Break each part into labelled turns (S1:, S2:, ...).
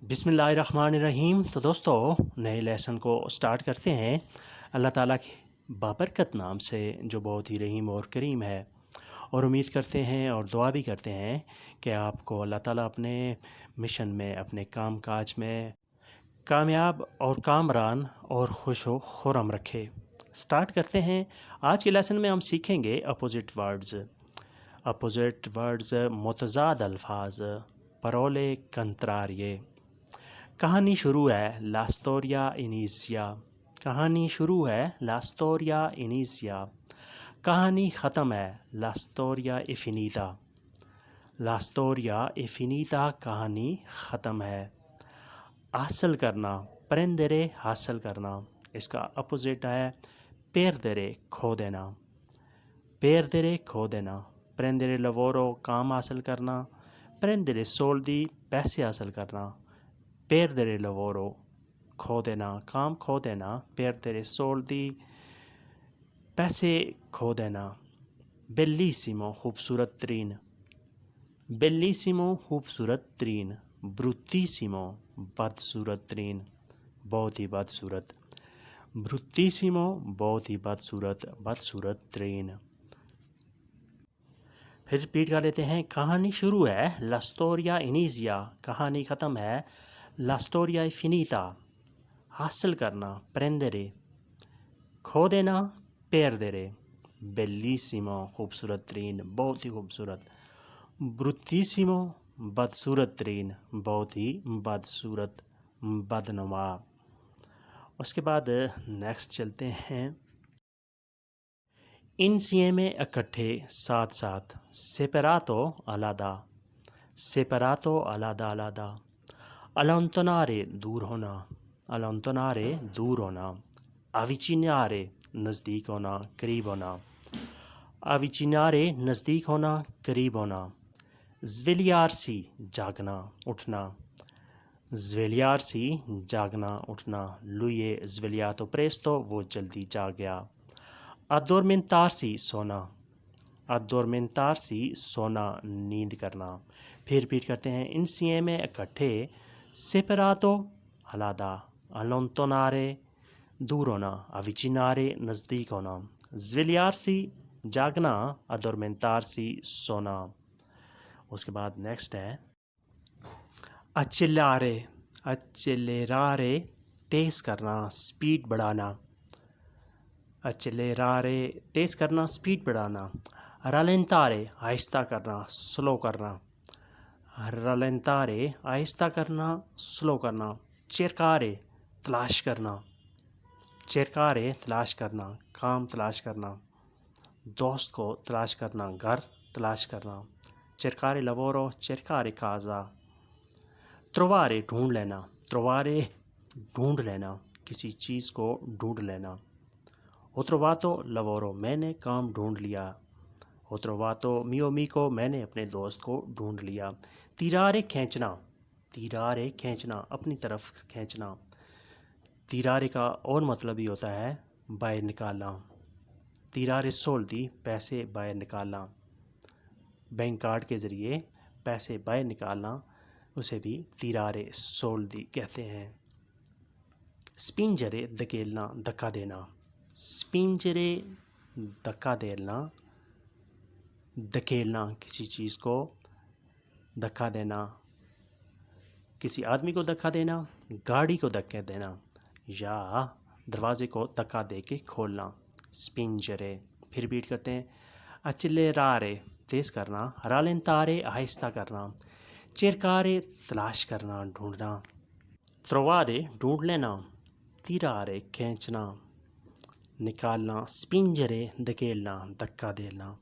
S1: بسم اللہ الرحمن الرحیم۔ تو دوستو نئے لیسن کو سٹارٹ کرتے ہیں اللہ تعالیٰ کے بابرکت نام سے جو بہت ہی رحیم اور کریم ہے، اور امید کرتے ہیں اور دعا بھی کرتے ہیں کہ آپ کو اللہ تعالیٰ اپنے مشن میں، اپنے کام کاج میں کامیاب اور کامران اور خوش و خرم رکھے۔ سٹارٹ کرتے ہیں۔ آج کے لیسن میں ہم سیکھیں گے اپوزٹ ورڈز، متضاد الفاظ، پرولے کنتراریے۔ کہانی شروع ہے لا storia inizia، کہانی شروع ہے لا storia inizia، کہانی ختم ہے لا storia è finita، لا storia è finita، کہانی ختم ہے۔ حاصل کرنا، prendere، حاصل کرنا، اس کا اپوزٹ ہے perdere، کھو دینا۔ perdere، کھو دینا۔ prendere lavoro، کام حاصل کرنا۔ prendere soldi، پیسے حاصل کرنا۔ perdere lavoro، کھو دینا، کام کھو دینا۔ perdere soldi، پیسے کھو دینا۔ bellissimo، خوبصورت ترین۔ bellissimo، خوبصورت ترین۔ bruttissimo، بدصورت ترین، بہت ہی بدصورت۔ bruttissimo، بہت ہی بدصورت، بدصورت ترین۔ پھر ریپیٹ کر لیتے ہیں۔ کہانی شروع ہے لا storia inizia، کہانی ختم ہے لا storia è finita، حاصل کرنا prendere، کھو دینا perdere۔ bellissimo، خوبصورت ترین، بہت ہی خوبصورت۔ bruttissimo، بدصورت ترین، بہت ہی بدصورت، بدنما۔ اس کے بعد نیکسٹ چلتے ہیں۔ insieme، اکٹھے، ساتھ ساتھ۔ separato، علیحدہ۔ separato، علیحدہ علیحدہ۔ allontanare، دور ہونا۔ allontanare، دور ہونا۔ avvicinare، نزدیک ہونا، قریب ہونا۔ avvicinare، نزدیک ہونا، قریب ہونا۔ svegliarsi، جاگنا، اٹھنا۔ svegliarsi، جاگنا، اٹھنا۔ lui è svegliato presto، وہ جلدی جاگ گیا۔ addormentarsi، سونا۔ addormentarsi، سونا، نیند کرنا۔ پھر ریپیٹ کرتے ہیں۔ insieme، اکٹھے۔ separato، علیحدہ۔ allontanare، دور ہونا۔ avvicinare، نزدیک ہونا۔ svegliarsi، جاگنا۔ addormentarsi، سونا۔ اس کے بعد نیکسٹ ہے accelerare، accelerare، تیز کرنا، سپیڈ بڑھانا۔ accelerare، تیز کرنا، سپیڈ بڑھانا۔ rallentare، آہستہ کرنا، سلو کرنا۔ rallentare، آہستہ کرنا، سلو کرنا۔ cercare، تلاش کرنا۔ cercare، تلاش کرنا، کام تلاش کرنا۔ دوست کو تلاش کرنا، گھر تلاش کرنا۔ cercare lavoro، cercare casa۔ trovare، ڈھونڈ لینا۔ trovare، ڈھونڈ لینا، کسی چیز کو ڈھونڈ لینا۔ ho trovato lavoro، میں نے کام ڈھونڈ لیا۔ ho trovato mio amico، میں نے اپنے دوست کو ڈھونڈ لیا۔ tirare، کھینچنا۔ tirare، کھینچنا، اپنی طرف کھینچنا۔ tirare کا اور مطلب ہی ہوتا ہے باہر نکالنا۔ tirare soldi، پیسے باہر نکالنا۔ بینک کارڈ کے ذریعے پیسے باہر نکالنا، اسے بھی tirare soldi کہتے ہیں۔ spingere، دھکیلنا، دھکا دینا۔ spingere، دھکا دینا، دھکیلنا، کسی چیز کو دھکا دینا، کسی آدمی کو دھکا دینا، گاڑی کو دھکا دینا، یا دروازے کو دھکا دے کے کھولنا۔ spingere۔ پھر ریپیٹ کرتے ہیں۔ accelerare، تیز کرنا۔ rallentare، آہستہ کرنا۔ cercare، تلاش کرنا، ڈھونڈنا۔ trovare، ڈھونڈ لینا۔ tirare، کھینچنا، نکالنا۔ spingere، دھکیلنا، دھکا دینا۔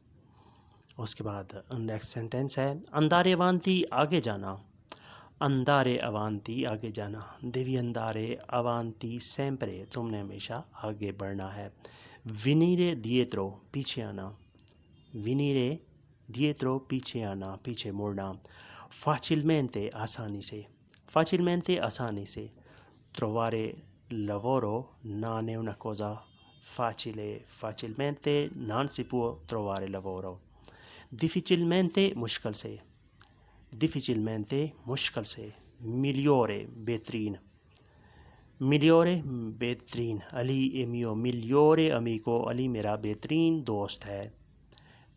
S1: اس کے بعد نیکسٹ سینٹینس ہے andare avanti، آگے جانا۔ andare avanti، آگے جانا۔ devi andare avanti sempre، تم نے ہمیشہ آگے بڑھنا ہے۔ venire dietro، پیچھے آنا۔ venire dietro، پیچھے آنا، پیچھے مڑنا۔ facilmente، آسانی سے۔ facilmente، آسانی سے۔ trovare lavoro non è una cosa facile، facilmente non si può trovare lavoro۔ difficilmente، مشکل سے۔ difficilmente، مشکل سے۔ migliore بہترین, migliore بہترین, علی è mio migliore amico, علی میرا بہترین دوست ہے.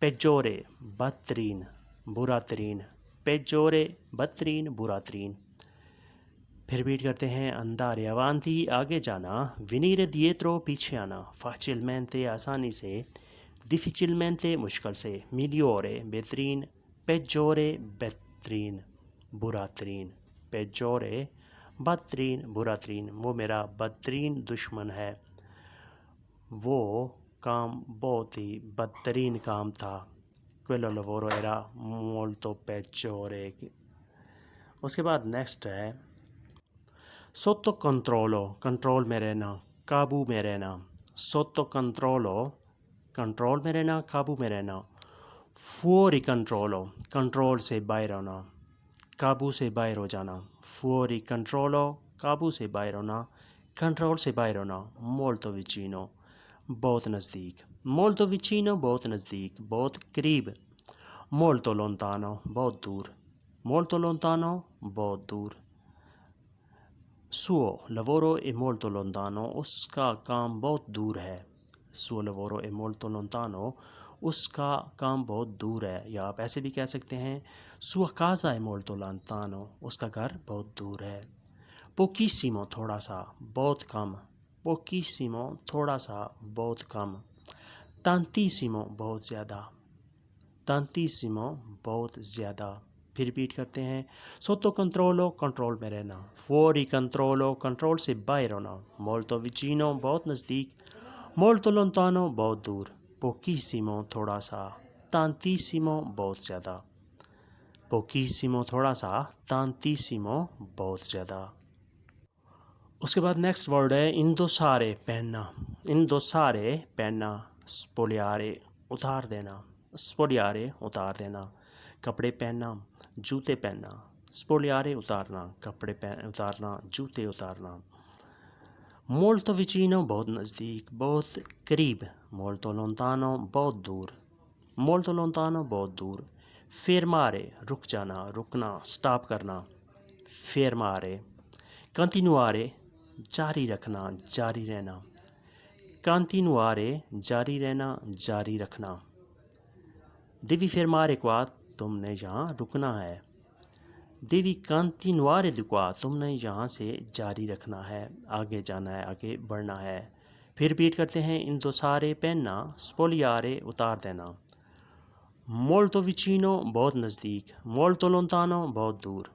S1: peggiore بدترین, برا ترین, peggiore بدترین, برا ترین. پھر ریپیٹ کرتے ہیں, andare avanti آگے جانا, venire dietro پیچھے آنا, facilmente آسانی سے, difficilmente مشکل سے, migliore بہترین, peggiore بدترین, برا ترین, peggiore بدترین, برا ترین. وہ میرا بدترین دشمن ہے, وہ کام بہت ہی بدترین کام تھا. quello lavoro era molto peggiore. اس کے بعد نیکسٹ ہے sotto controllo, کنٹرول میں رہنا, قابو میں رہنا. sotto controllo, کنٹرول میں رہنا, قابو میں رہنا. fuori controllo, کنٹرول سے باہر ہونا, قابو سے باہر ہو جانا. fuori controllo, قابو سے باہر ہونا, کنٹرول سے باہر ہونا. molto vicino, بہت نزدیک. molto vicino بہت نزدیک, بہت قریب. molto lontano, بہت دور. molto lontano بہت دور. suo lavoro è molto lontano, اس کا کام بہت دور ہے. suo lavoro è molto lontano, اس کا کام بہت دور ہے. یا آپ ایسے بھی کہہ سکتے ہیں sua casa è molto lontano, اس کا گھر بہت دور ہے. pochissimo تھوڑا سا, بہت کم. pochissimo تھوڑا سا, بہت کم. tantissimo بہت زیادہ. tantissimo بہت زیادہ. پھر ریپیٹ کرتے ہیں sotto controllo, کنٹرول میں رہنا. fuori controllo, کنٹرول سے باہر ہونا. molto vicino بہت نزدیک. molto lontano بہت دور. pochissimo تھوڑا سا. tantissimo بہت زیادہ. pochissimo تھوڑا سا, tantissimo بہت زیادہ. اس کے بعد نیکسٹ ورڈ ہے indossare پہننا. indossare پہننا. spogliare اتار دینا. spogliare اتار دینا, کپڑے پہننا, جوتے پہننا. spogliare اتارنا, کپڑے اتارنا, جوتے اتارنا. molto vicino بہت نزدیک, بہت قریب. molto lontano بہت دور. molto lontano بہت دور. fermare رک جانا, رکنا, سٹاپ کرنا. fermare. continuare جاری رکھنا, جاری رہنا. continuare جاری رہنا, جاری رکھنا. devi fermare qua, تم نے یہاں رکنا ہے. devi continuare di qua, تم نے یہاں سے جاری رکھنا ہے, آگے جانا ہے, آگے بڑھنا ہے. پھر ریپیٹ کرتے ہیں indossare پہننا, spogliare اتار دینا. molto vicino بہت نزدیک. molto lontano بہت دور.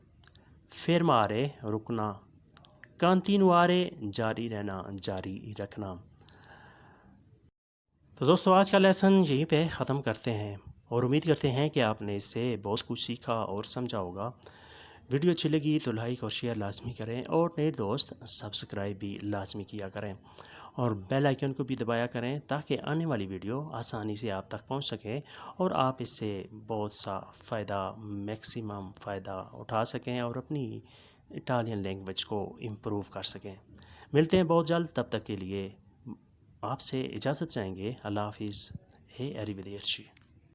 S1: fermare رکنا. continuare جاری رہنا, جاری رکھنا. تو دوستو آج کا لیسن یہیں پہ ختم کرتے ہیں, اور امید کرتے ہیں کہ آپ نے اس سے بہت کچھ سیکھا اور سمجھا ہوگا. ویڈیو اچھی لگی تو لائک اور شیئر لازمی کریں, اور نئے دوست سبسکرائب بھی لازمی کیا کریں, اور بیل آئیکن کو بھی دبایا کریں تاکہ آنے والی ویڈیو آسانی سے آپ تک پہنچ سکے, اور آپ اس سے بہت سا فائدہ, میکسیمم فائدہ اٹھا سکیں, اور اپنی اٹالین لینگویج کو امپروو کر سکیں. ملتے ہیں بہت جلد, تب تک کے لیے آپ سے اجازت چاہیں گے. اللہ حافظ. اریویدرچی.